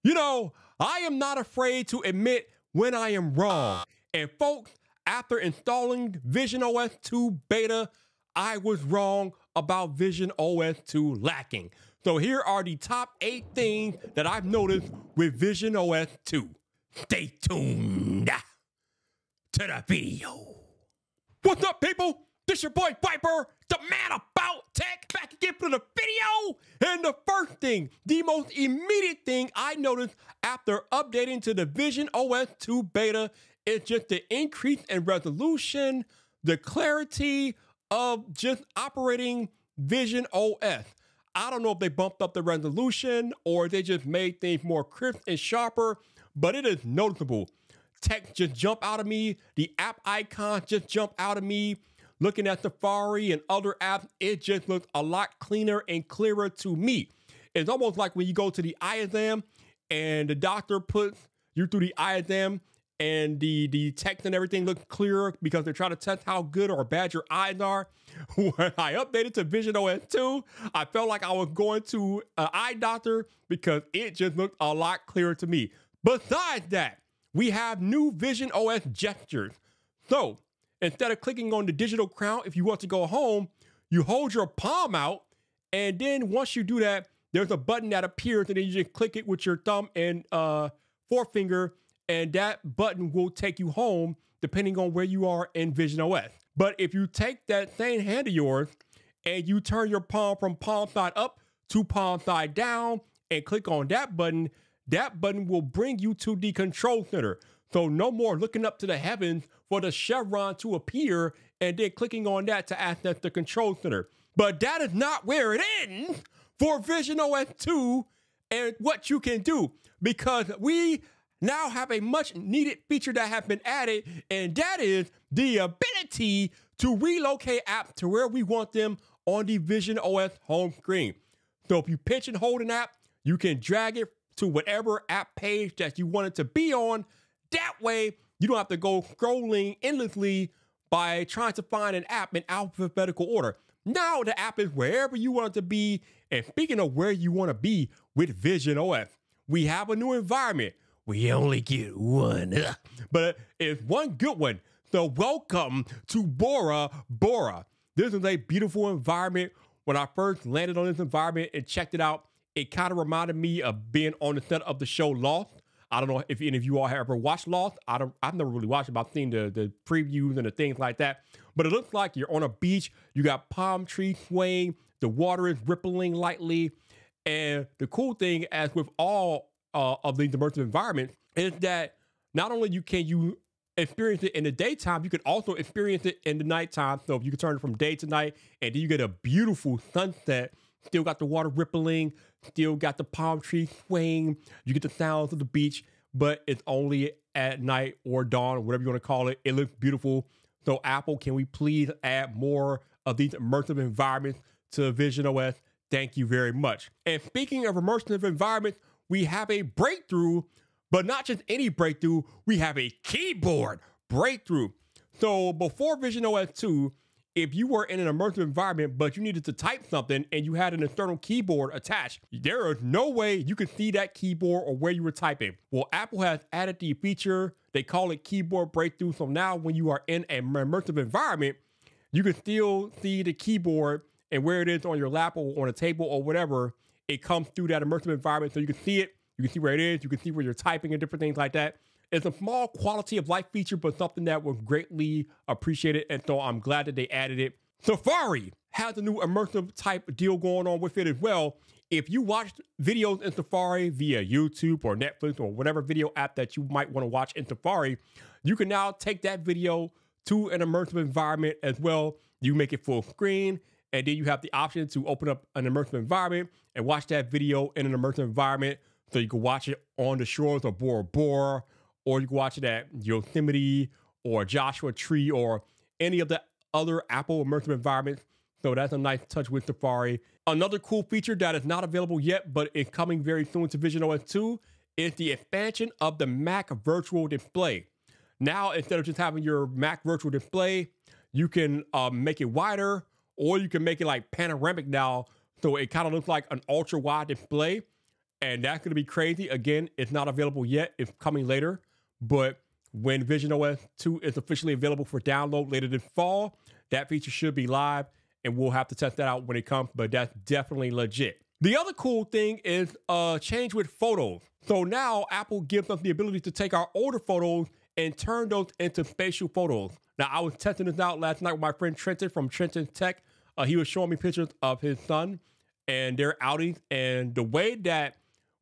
You know, I am not afraid to admit when I am wrong. And folks, after installing Vision OS 2 beta, I was wrong about Vision OS 2 lacking. So here are the top 8 things that I've noticed with Vision OS 2. Stay tuned to the video. What's up, people? This your boy Viper, the man about tech, back again for the video. And the first thing, the most immediate thing I noticed after updating to the Vision OS 2 beta is just the increase in resolution, the clarity of just operating Vision OS. I don't know if they bumped up the resolution or they just made things more crisp and sharper, but it is noticeable. Text just jump out of me. The app icons just jump out of me. Looking at Safari and other apps, it just looks a lot cleaner and clearer to me. It's almost like when you go to the eye exam and the doctor puts you through the eye exam and the text and everything looks clearer because they're trying to test how good or bad your eyes are. When I updated to Vision OS 2, I felt like I was going to an eye doctor because it just looked a lot clearer to me. Besides that, we have new Vision OS gestures. So instead of clicking on the digital crown, if you want to go home, you hold your palm out. And then once you do that, there's a button that appears and then you just click it with your thumb and forefinger. And that button will take you home depending on where you are in Vision OS. But if you take that same hand of yours and you turn your palm from palm side up to palm side down and click on that button will bring you to the control center. So no more looking up to the heavens for the chevron to appear and then clicking on that to access the control center. But that is not where it ends for Vision OS 2 and what you can do, because we now have a much needed feature that has been added, and that is the ability to relocate apps to where we want them on the Vision OS home screen. So if you pinch and hold an app, you can drag it to whatever app page that you want it to be on. That way, you don't have to go scrolling endlessly by trying to find an app in alphabetical order. Now the app is wherever you want it to be. And speaking of where you want to be with Vision OS, we have a new environment. We only get one, but it's one good one. So welcome to Bora Bora. This is a beautiful environment. When I first landed on this environment and checked it out, it kind of reminded me of being on the set of the show Lost. I don't know if any of you all have ever watched Lost. I've never really watched it, but I've seen the previews and the things like that. But it looks like you're on a beach. You got palm trees swaying. The water is rippling lightly. And the cool thing, as with all of these immersive environments, is that not only can you experience it in the daytime, you can also experience it in the nighttime. So if you can turn it from day to night, and then you get a beautiful sunset, still got the water rippling, still got the palm trees swaying, you get the sounds of the beach, but it's only at night or dawn, whatever you want to call it. It looks beautiful. So Apple, can we please add more of these immersive environments to Vision OS? Thank you very much. And speaking of immersive environments, we have a breakthrough, but not just any breakthrough, we have a keyboard breakthrough. So before Vision OS 2, if you were in an immersive environment, but you needed to type something and you had an external keyboard attached, there is no way you could see that keyboard or where you were typing. Well, Apple has added the feature, they call it keyboard breakthrough. So now when you are in an immersive environment, you can still see the keyboard and where it is on your lap or on a table or whatever. It comes through that immersive environment, so you can see it, you can see where it is, you can see where you're typing and different things like that. It's a small quality of life feature, but something that was greatly appreciated, and so I'm glad that they added it. Safari has a new immersive type deal going on with it as well. If you watched videos in Safari via YouTube or Netflix or whatever video app that you might want to watch in Safari, you can now take that video to an immersive environment as well. You make it full screen, and then you have the option to open up an immersive environment and watch that video in an immersive environment. So you can watch it on the shores of Bora Bora, or you can watch it at Yosemite or Joshua Tree or any of the other Apple immersive environments. So that's a nice touch with Safari. Another cool feature that is not available yet, but is coming very soon to Vision OS 2 is the expansion of the Mac Virtual Display. Now, instead of just having your Mac Virtual Display, you can make it wider, or you can make it like panoramic now. So it kind of looks like an ultra wide display. And that's going to be crazy. Again, it's not available yet. It's coming later. But when Vision OS 2 is officially available for download later this fall, that feature should be live, and we'll have to test that out when it comes, but that's definitely legit. The other cool thing is a change with photos. So now Apple gives us the ability to take our older photos and turn those into spatial photos. Now, I was testing this out last night with my friend Trenton from Trenton Tech. He was showing me pictures of his son and their outings, and the way that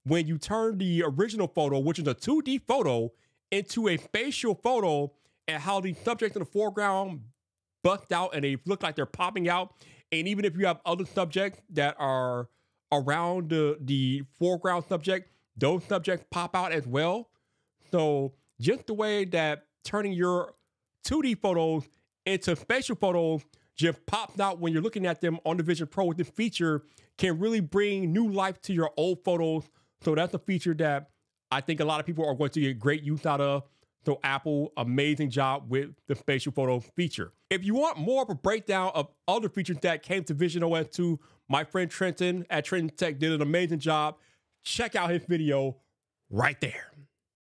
when you turn the original photo, which is a 2D photo, into a spatial photo, and how the subjects in the foreground bust out and they look like they're popping out. And even if you have other subjects that are around the foreground subject, those subjects pop out as well. So just the way that turning your 2D photos into spatial photos just pops out when you're looking at them on the Vision Pro with this feature can really bring new life to your old photos. So that's a feature that I think a lot of people are going to get great use out of. So Apple, amazing job with the spatial photo feature. If you want more of a breakdown of other features that came to Vision OS 2, my friend Trenton at Trenton Tech did an amazing job. Check out his video right there.